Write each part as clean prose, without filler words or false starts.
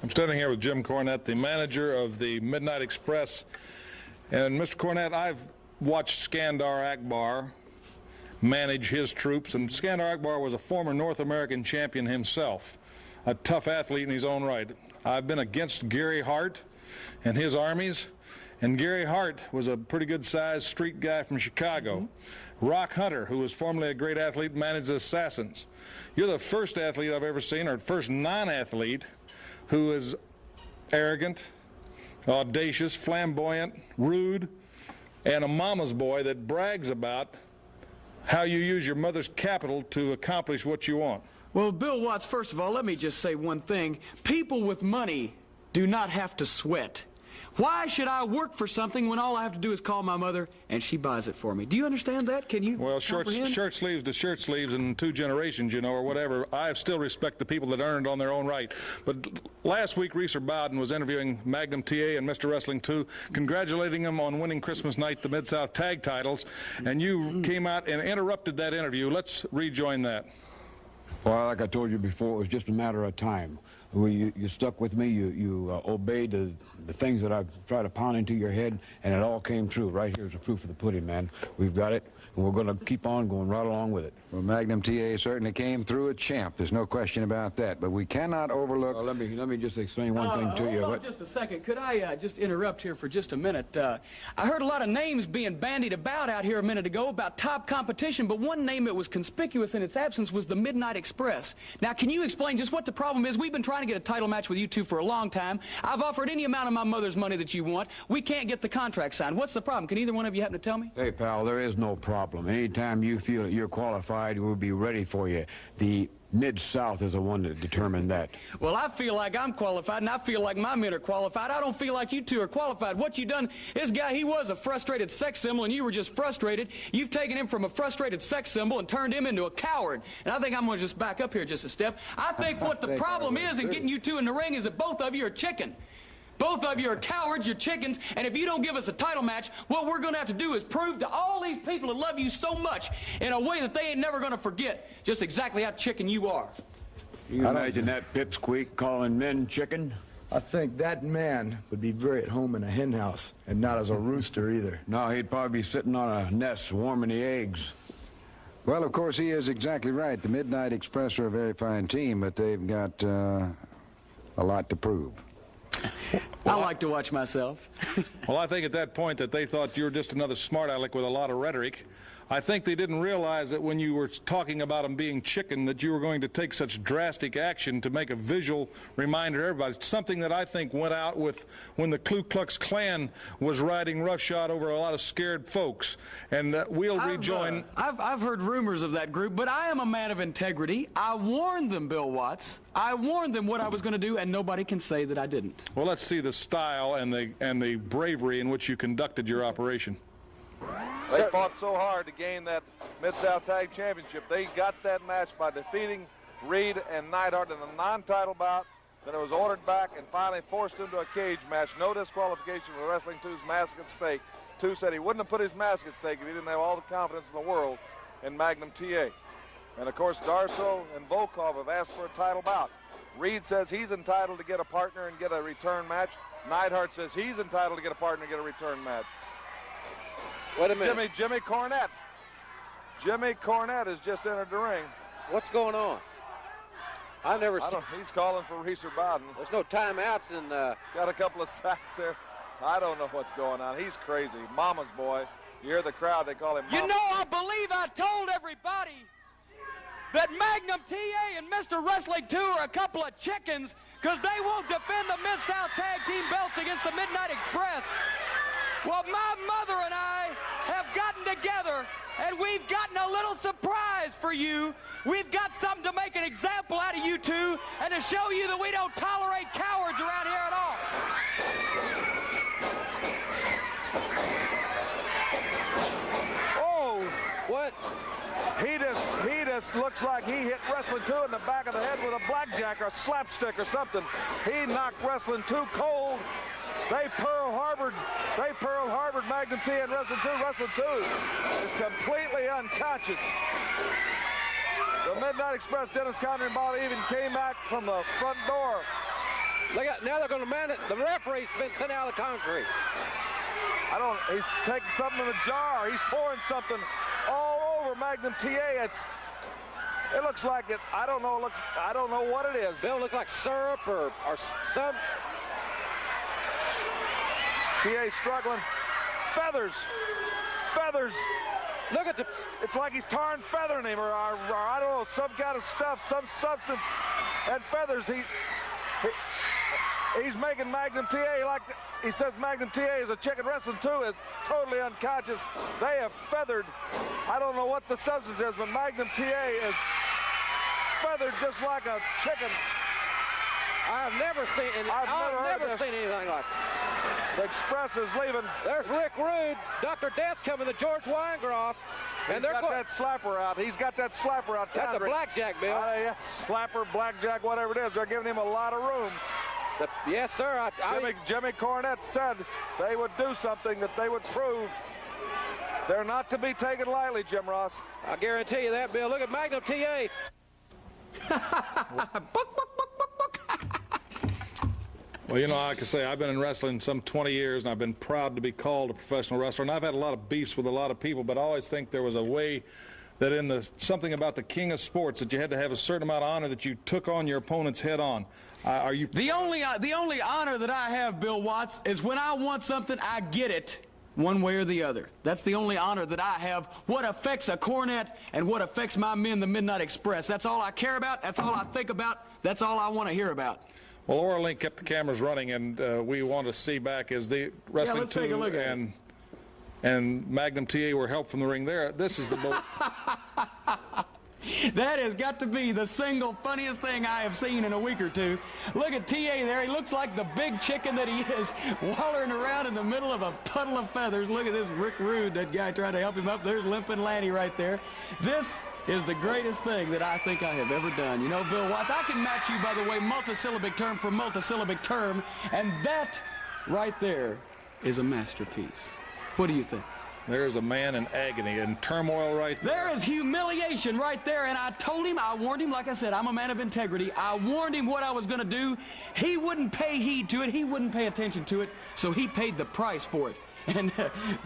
I'm standing here with Jim Cornette, the manager of the Midnight Express. And Mr. Cornette, I've watched Skandar Akbar manage his troops, and Skandar Akbar was a former North American champion himself, a tough athlete in his own right. I've been against Gary Hart and his armies, and Gary Hart was a pretty good-sized street guy from Chicago. Rock Hunter, who was formerly a great athlete, managed the Assassins. You're the first athlete I've ever seen, or first non-athlete, who is arrogant, audacious, flamboyant, rude, and a mama's boy that brags about how you use your mother's capital to accomplish what you want. Well, Bill Watts, first of all, let me just say one thing. People with money do not have to sweat. Why should I work for something when all I have to do is call my mother and she buys it for me? Do you understand that? Can you shirt sleeves to shirt sleeves in 2 generations, you know, or whatever. I still respect the people that earned it on their own right. But last week, Reeser Bowden was interviewing Magnum TA and Mr. Wrestling 2, congratulating him on winning Christmas night the Mid-South Tag titles, and you came out and interrupted that interview. Let's rejoin that. Well, like I told you before, it was just a matter of time. You stuck with me, you obeyed the things that I've tried to pound into your head, and it all came true. Right here's the proof of the pudding, man. We've got it, and we're going to keep on going right along with it. Well, Magnum TA certainly came through a champ. There's no question about that. But we cannot overlook... Let me just explain one thing to you. Hold on just a second. Could I just interrupt here for just a minute? I heard a lot of names being bandied about out here a minute ago about top competition, but one name that was conspicuous in its absence was the Midnight Express. Now, can you explain just what the problem is? We've been trying to get a title match with you two for a long time. I've offered any amount of my mother's money that you want. We can't get the contract signed. What's the problem? Can either one of you happen to tell me? Hey, pal, there is no problem. Anytime you feel that you're qualified, we'll be ready for you. The Mid-South is the one that determined that. Well, I feel like I'm qualified, and I feel like my men are qualified. I don't feel like you two are qualified. What you done, this guy, he was a frustrated sex symbol, and you were just frustrated. You've taken him from a frustrated sex symbol and turned him into a coward. And I think I'm going to just back up here just a step. I think what the problem is in getting you two in the ring is that both of you are chicken. Both of you are cowards, you're chickens, and if you don't give us a title match, what we're going to have to do is prove to all these people that love you so much in a way that they ain't never going to forget just exactly how chicken you are. You imagine that pipsqueak calling men chicken? I think that man would be very at home in a hen house, and not as a rooster either. No, he'd probably be sitting on a nest warming the eggs. Well, of course, he is exactly right. The Midnight Express are a very fine team, but they've got a lot to prove. I like to watch myself. Well, I think at that point that they thought you were just another smart aleck with a lot of rhetoric. I think they didn't realize that when you were talking about them being chicken, that you were going to take such drastic action to make a visual reminder to everybody. It's something that I think went out with when the Ku Klux Klan was riding roughshod over a lot of scared folks. And we'll rejoin. I've heard rumors of that group, but I am a man of integrity. I warned them, Bill Watts. I warned them what I was going to do, and nobody can say that I didn't. Well, let's see the style and the bravery in which you conducted your operation. They fought so hard to gain that Mid-South Tag Championship. They got that match by defeating Reed and Neidhart in a non-title bout. Then it was ordered back and finally forced into a cage match. No disqualification for Wrestling 2's mask at stake. 2 said he wouldn't have put his mask at stake if he didn't have all the confidence in the world in Magnum TA. And, of course, Darso and Volkov have asked for a title bout. Reed says he's entitled to get a partner and get a return match. Neidhart says he's entitled to get a partner and get a return match. Wait a minute. Jimmy Cornette. Jimmy Cornette has just entered the ring. What's going on? I've never seen... He's calling for Reeser Bowden. There's no timeouts in... Got a couple of sacks there. I don't know what's going on. He's crazy. Mama's boy. You hear the crowd, they call him Mama's. You know, I believe I told everybody that Magnum TA and Mr. Wrestling 2 are a couple of chickens because they won't defend the Mid-South Tag Team belts against the Midnight Express. Well, my mother and I have gotten together, and we've gotten a little surprise for you. We've got something to make an example out of you two and to show you that we don't tolerate cowards around here at all. Oh! What? He just looks like he hit Wrestling 2 in the back of the head with a blackjack or a slapstick or something. He knocked Wrestling 2 cold. They Pearl Harbored Magnum T and Wrestling 2. Wrestling 2 is completely unconscious. The Midnight Express, Dennis Conner and Bobby even came back from the front door Look out, now they're going to man it. The referee's been sent out of the concrete. He's taking something in the jar. He's pouring something all over Magnum TA. It looks like it. I don't know what it is. Bill, looks like syrup or some. TA struggling. Feathers. Look at the. It's like he's tarring feather in him, or I don't know, some kind of stuff, some substance, and feathers. He's making Magnum TA like he says. Magnum TA is a chicken. Wrestling 2 is totally unconscious. They have feathered. I don't know what the substance is, but Magnum TA is feathered just like a chicken. I've never seen anything like it. The Express is leaving. There's Rick Rude. Dr. Death's coming to George Weingroff. And they're got that slapper out. He's got that slapper out. That's a blackjack, Bill. Yeah, slapper, blackjack, whatever it is. They're giving him a lot of room. Yes, sir. Jimmy Cornette said they would do something, that they would prove. They're not to be taken lightly, Jim Ross. I guarantee you that, Bill. Look at Magnum TA. Well, you know, like I say, I've been in wrestling some 20 years, and I've been proud to be called a professional wrestler. And I've had a lot of beefs with a lot of people, but I always think there was a way that in something about the king of sports, that you had to have a certain amount of honor, that you took on your opponent's head on. Are you? The only honor that I have, Bill Watts, is when I want something, I get it. One way or the other. That's the only honor that I have. What affects a Cornette and what affects my men, the Midnight Express. That's all I care about. That's all I think about. That's all I want to hear about. Well, Orlink kept the cameras running, and we want to see back as the Wrestling 2 and Magnum TA were helped from the ring there. This is the most... That has got to be the single funniest thing I have seen in a week or two. Look at TA there. He looks like the big chicken that he is, wallering around in the middle of a puddle of feathers. Look at this Rick Rude, that guy trying to help him up. There's Limpin' Lanny right there. This is the greatest thing that I think I have ever done. You know, Bill Watts, I can match you, by the way, multisyllabic term for multisyllabic term, and that right there is a masterpiece. What do you think? There's a man in agony and turmoil right there. There is humiliation right there, and I told him, I warned him, like I said, I'm a man of integrity. I warned him what I was going to do. He wouldn't pay heed to it. He wouldn't pay attention to it, so he paid the price for it. And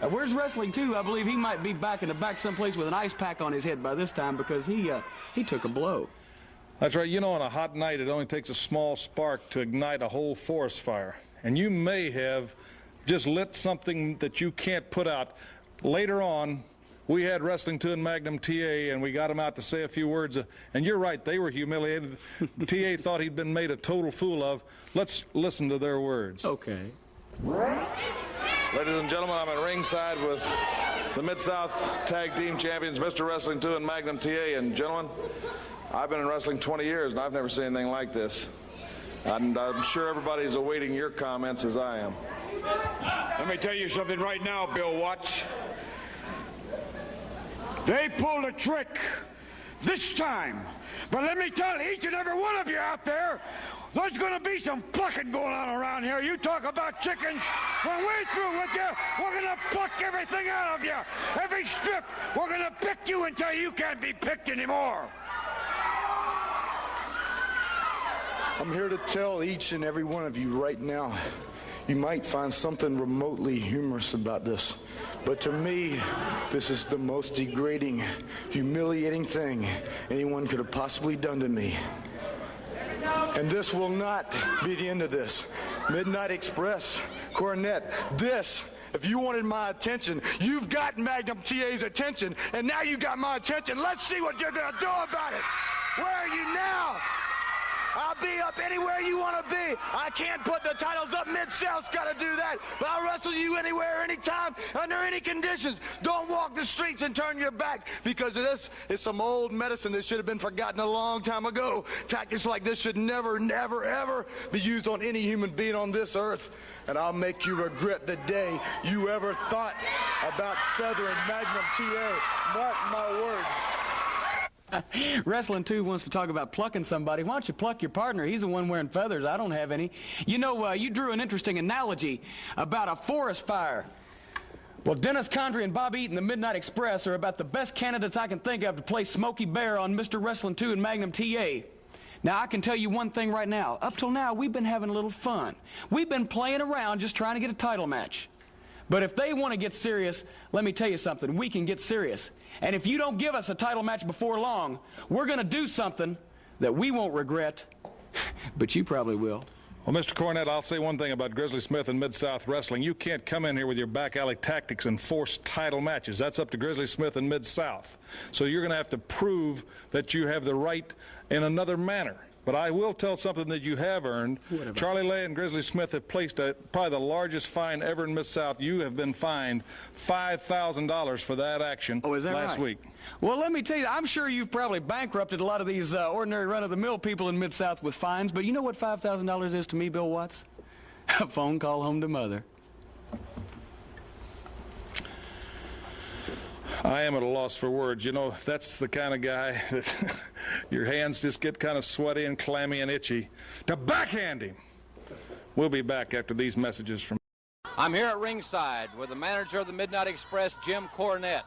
where's Wrestling 2? I believe he might be back in the back someplace with an ice pack on his head by this time, because he took a blow. That's right. You know, on a hot night, it only takes a small spark to ignite a whole forest fire. And you may have just lit something that you can't put out. Later on, we had Wrestling 2 and Magnum TA, and we got them out to say a few words. And you're right, they were humiliated. TA thought he'd been made a total fool of. Let's listen to their words. Okay. Ladies and gentlemen, I'm at ringside with the Mid-South Tag Team Champions, Mr. Wrestling 2 and Magnum TA. And gentlemen, I've been in wrestling 20 years, and I've never seen anything like this. And I'm sure everybody's awaiting your comments as I am. Let me tell you something right now, Bill Watts. They pulled a trick this time. But let me tell each and every one of you out there, there's going to be some plucking going on around here. You talk about chickens. When we're through with you, we're going to pluck everything out of you. Every strip, we're going to pick you until you can't be picked anymore. I'm here to tell each and every one of you right now, you might find something remotely humorous about this, but to me, this is the most degrading, humiliating thing anyone could have possibly done to me. And this will not be the end of this. Midnight Express, Cornette, this, if you wanted my attention, you've got Magnum TA's attention, and now you got my attention. Let's see what you're going to do about it. Where are you now? I'll be up anywhere you want to be. I can't put the titles up. Mid-South's got to do that. But I'll wrestle you anywhere, anytime, under any conditions. Don't walk the streets and turn your back, because this is some old medicine that should have been forgotten a long time ago. Tactics like this should never, never, ever be used on any human being on this earth. And I'll make you regret the day you ever thought about feathering Magnum TA. Mark my words. Wrestling 2 wants to talk about plucking somebody. Why don't you pluck your partner? He's the one wearing feathers. I don't have any. You know, you drew an interesting analogy about a forest fire. Well, Dennis Condrey and Bob Eaton, the Midnight Express, are about the best candidates I can think of to play Smokey Bear on Mr. Wrestling 2 and Magnum TA. Now, I can tell you one thing right now. Up till now, we've been having a little fun. We've been playing around just trying to get a title match. But if they want to get serious, let me tell you something. We can get serious. And if you don't give us a title match before long, we're going to do something that we won't regret, but you probably will. Well, Mr. Cornette, I'll say one thing about Grizzly Smith and Mid-South Wrestling. You can't come in here with your back alley tactics and force title matches. That's up to Grizzly Smith and Mid-South. So you're going to have to prove that you have the right in another manner. But I will tell something that you have earned. Charlie Lay and Grizzly Smith have placed probably the largest fine ever in Mid-South. You have been fined $5,000 for that action last week. Well, let me tell you, I'm sure you've probably bankrupted a lot of these ordinary run-of-the-mill people in Mid-South with fines, but you know what $5,000 is to me, Bill Watts? A phone call home to mother. I am at a loss for words. You know, that's the kind of guy that your hands just get kind of sweaty and clammy and itchy to backhand him. We'll be back after these messages from... I'm here at ringside with the manager of the Midnight Express, Jim Cornette.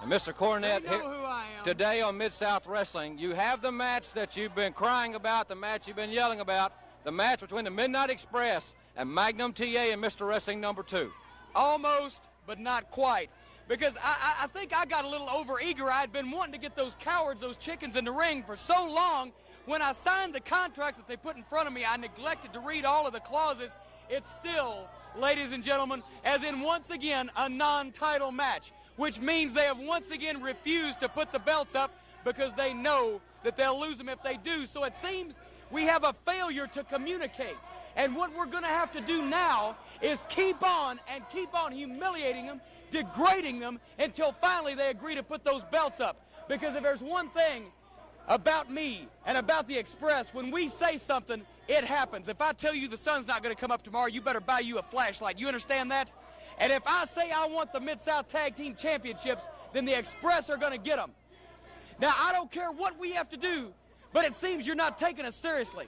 And Mr. Cornette, You know who I am. today on Mid-South Wrestling, you have the match that you've been crying about, the match you've been yelling about, the match between the Midnight Express and Magnum TA and Mr. Wrestling #2. Almost, but not quite. Because I think I got a little over-eager. I'd been wanting to get those cowards, those chickens, in the ring for so long. When I signed the contract that they put in front of me, I neglected to read all of the clauses. It's still, ladies and gentlemen, as in once again, a non-title match, which means they have once again refused to put the belts up because they know that they'll lose them if they do. So it seems we have a failure to communicate. And what we're going to have to do now is keep on humiliating them, degrading them, until finally they agree to put those belts up. Because if there's one thing about me and about the Express, when we say something, it happens. If I tell you the sun's not going to come up tomorrow, you better buy you a flashlight. You understand that? And if I say I want the Mid-South Tag Team Championships, then the Express are going to get them. Now, I don't care what we have to do, but it seems you're not taking us seriously.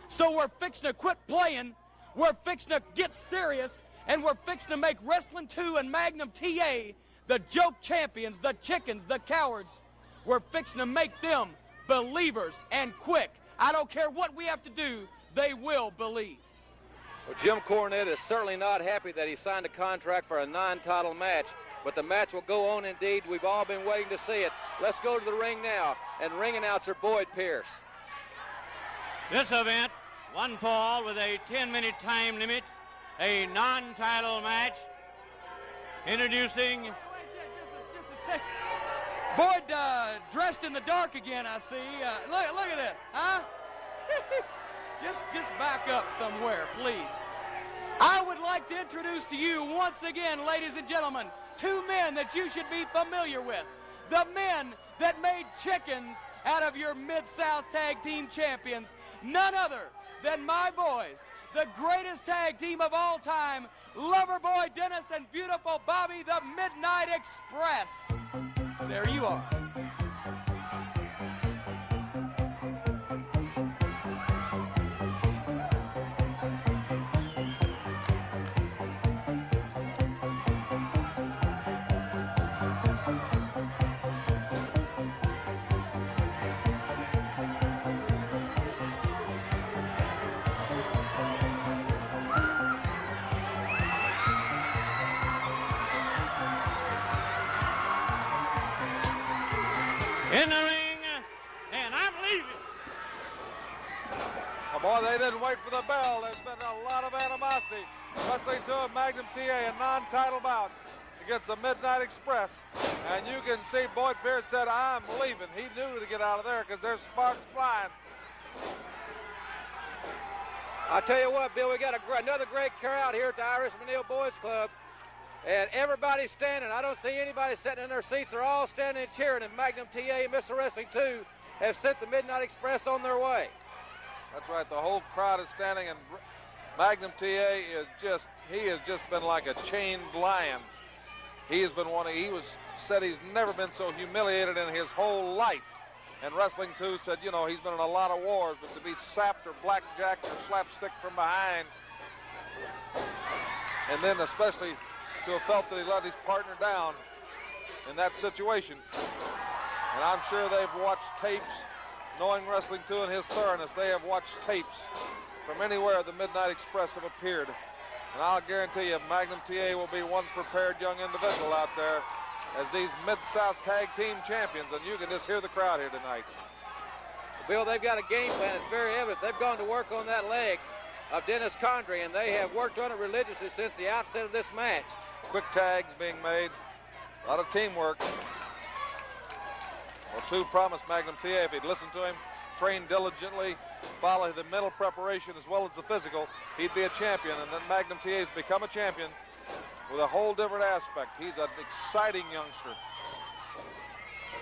So we're fixing to quit playing, we're fixing to get serious, and we're fixing to make Wrestling 2 and Magnum TA the joke champions, the chickens, the cowards. We're fixing to make them believers, and quick. I don't care what we have to do, they will believe. Well, Jim Cornette is certainly not happy that he signed a contract for a non-title match, but the match will go on indeed. We've all been waiting to see it. Let's go to the ring now, and ring announcer Boyd Pierce. This event, one fall with a 10-minute time limit, a non-title match. Introducing... Just a second. Boyd dressed in the dark again, I see. Look at this, huh? just back up somewhere, please. I would like to introduce to you once again, ladies and gentlemen, two men that you should be familiar with. The men that made chickens out of your Mid-South Tag Team Champions. None other than my boys, the greatest tag team of all time, Loverboy Dennis and beautiful Bobby, the Midnight Express. There you are. in the ring, and I'm leaving. Oh boy, they didn't wait for the bell. There's been a lot of animosity. Wrestling 2 of Magnum TA, a non-title bout against the Midnight Express. And you can see Boyd Pierce said, I'm leaving. He knew to get out of there because there's sparks flying. I'll tell you what, Bill, we got another great crowd here at the Irish Manil Boys Club. And everybody's standing. I don't see anybody sitting in their seats. They're all standing and cheering. And Magnum TA and Mr. Wrestling 2 have sent the Midnight Express on their way. That's right. The whole crowd is standing, and Magnum TA is he has just been like a chained lion. He has been said he's never been so humiliated in his whole life. And Wrestling 2 said, you know, he's been in a lot of wars, but to be sapped or blackjacked or slapstick from behind, and then especially to have felt that he let his partner down in that situation. And I'm sure they've watched tapes knowing Wrestling 2 and his thoroughness, they have watched tapes from anywhere the Midnight Express have appeared. And I'll guarantee you, Magnum TA will be one prepared young individual out there as these Mid-South Tag Team champions, and you can just hear the crowd here tonight. Bill, they've got a game plan. It's very evident. They've gone to work on that leg of Dennis Condrey, and they have worked on it religiously since the outset of this match. Quick tags being made, a lot of teamwork. Well, 2 promised Magnum TA if he'd listen to him, train diligently, follow the mental preparation as well as the physical, he'd be a champion. And then Magnum TA has become a champion with a whole different aspect. He's an exciting youngster.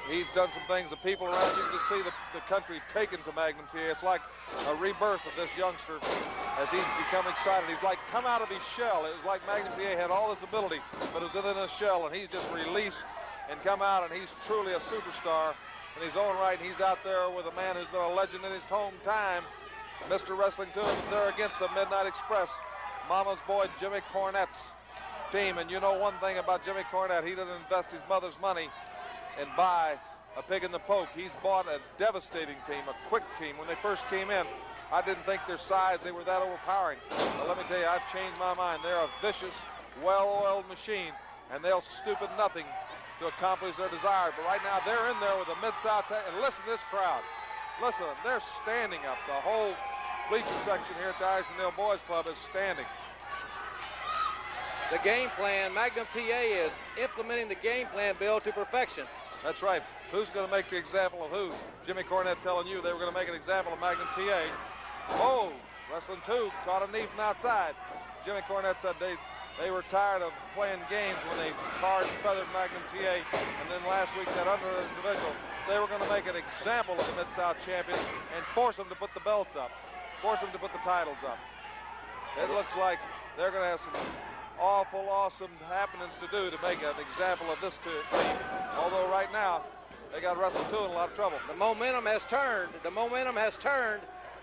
He's done some things that people around you can see the country taken to Magnum TA. It's like a rebirth of this youngster as he's become excited. He's like come out of his shell. It was like Magnum TA had all this ability, but it was within his shell, and he's just released and come out, and he's truly a superstar in his own right. And he's out there with a man who's been a legend in his home time, Mr. Wrestling 2, and they're against the Midnight Express, Mama's boy Jimmy Cornette's team. And you know one thing about Jimmy Cornette, he doesn't invest his mother's money and buy a pig in the poke. He's bought a devastating team, a quick team. When they first came in, I didn't think their size, they were that overpowering. But let me tell you, I've changed my mind. They're a vicious, well-oiled machine, and they'll stoop at nothing to accomplish their desire. But right now, they're in there with the Mid-South Tag, and listen to this crowd. Listen, they're standing up. The whole bleacher section here at the Irish Manile Boys Club is standing. The game plan, Magnum TA is implementing the game plan, Bill, to perfection. That's right. Who's going to make the example of who? Jimmy Cornette telling you they were going to make an example of Magnum TA. Oh, Wrestling 2 caught a knee from outside. Jimmy Cornette said they were tired of playing games when they tarred and feathered Magnum TA. And then last week, that under individual, they were going to make an example of the Mid-South champion and force them to put the belts up, force them to put the titles up. It looks like they're going to have some awful awesome happenings to do to make an example of this team. Although right now, they got Wrestling 2 in a lot of trouble. The momentum has turned. The momentum has turned.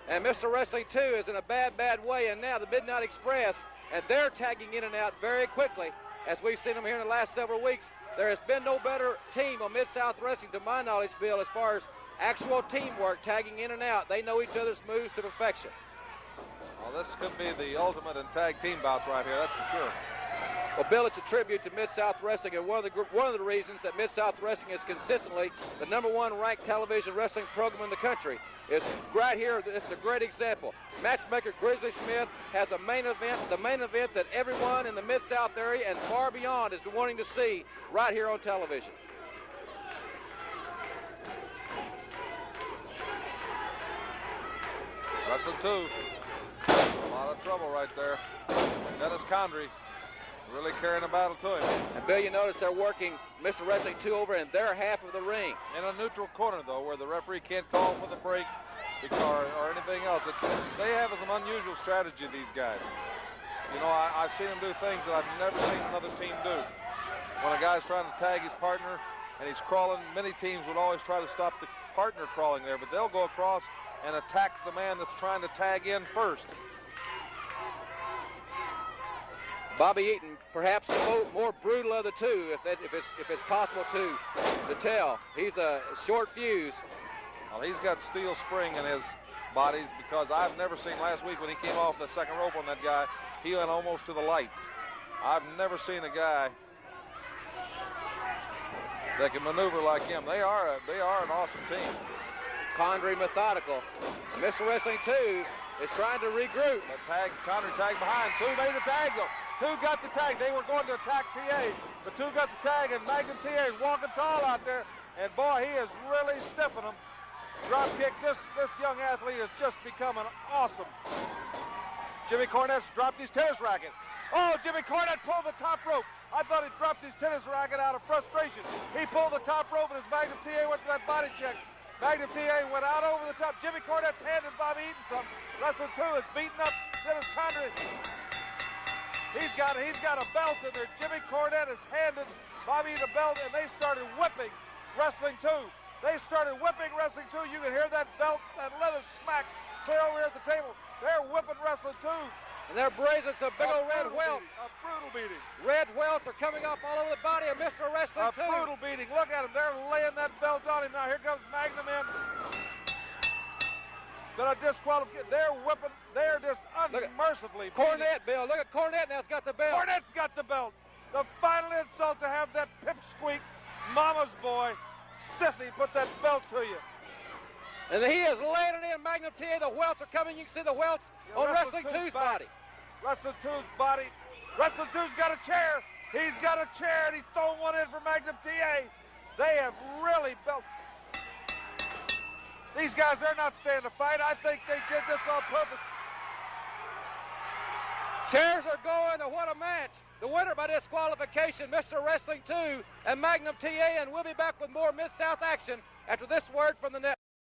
And Mr. Wrestling 2 is in a bad, bad way. And now the Midnight Express, and they're tagging in and out very quickly. As we've seen them here in the last several weeks, there has been no better team on Mid-South Wrestling, to my knowledge, Bill, as far as actual teamwork, tagging in and out. They know each other's moves to perfection. Well, this could be the ultimate in tag team bouts right here, that's for sure. Well, Bill, it's a tribute to Mid-South Wrestling, and one of the reasons that Mid-South Wrestling is consistently the #1 ranked television wrestling program in the country is right here. This is a great example. Matchmaker Grizzly Smith has a main event, the main event that everyone in the Mid-South area and far beyond is wanting to see right here on television. Wrestling 2, a lot of trouble right there. Dennis Condrey really carrying the battle to him. And Bill, you notice they're working Mr. Wrestling 2 over in their half of the ring. In a neutral corner, though, where the referee can't call for the break or anything else. They have some unusual strategy, these guys. You know, I've seen them do things that I've never seen another team do. When a guy's trying to tag his partner and he's crawling, many teams would always try to stop the partner crawling there, but they'll go across and attack the man that's trying to tag in first. Bobby Eaton, perhaps the more brutal of the two, if it's possible to tell. He's a short fuse. Well, he's got steel spring in his bodies, because I've never seen last week when he came off the second rope on that guy, he went almost to the lights. I've never seen a guy that can maneuver like him. They are an awesome team. Condrey methodical. Mr. Wrestling 2 is trying to regroup. Condrey tagged behind. 2 made the tag though. 2 got the tag. They were going to attack TA, but 2 got the tag, and Magnum TA is walking tall out there. And boy, he is really stiffing them. Drop kicks. This young athlete is just becoming awesome. Jimmy Cornette's dropped his tennis racket. Oh, Jimmy Cornette pulled the top rope. I thought he dropped his tennis racket out of frustration. He pulled the top rope, and his Magnum TA went to that body check. Magnum TA went out over the top. Jimmy Cornette's handed Bobby Eaton something. Wrestling 2 is beating up Dennis Condrey. He's got a belt in there. Jimmy Cornette has handed Bobby Eaton a belt, and they started whipping Wrestling 2. They started whipping Wrestling 2. You can hear that belt, that leather smack clear over here at the table. They're whipping Wrestling 2. And they're brazing some big old red welts. A brutal beating. Red welts are coming up all over the body of Mr. Wrestling 2. A brutal beating. Look at him. They're laying that belt on him. Now here comes Magnum in. been a disqualification. They're whipping. They're just unmercifully. Cornette, Bill. Look at Cornette now. He's got the belt. Cornette's got the belt. The final insult to have that pipsqueak, mama's boy, sissy, put that belt to you. And he is laying it in. Magnum TA. The welts are coming. You can see the welts on Wrestling 2's body. Wrestling 2's body. Wrestling 2's got a chair. He's got a chair, and he's throwing one in for Magnum TA. They have really built. These guys, they're not staying to fight. I think they did this on purpose. Chairs are going to what a match. The winner by disqualification, Mr. Wrestling 2 and Magnum TA, and we'll be back with more Mid-South action after this word from the net.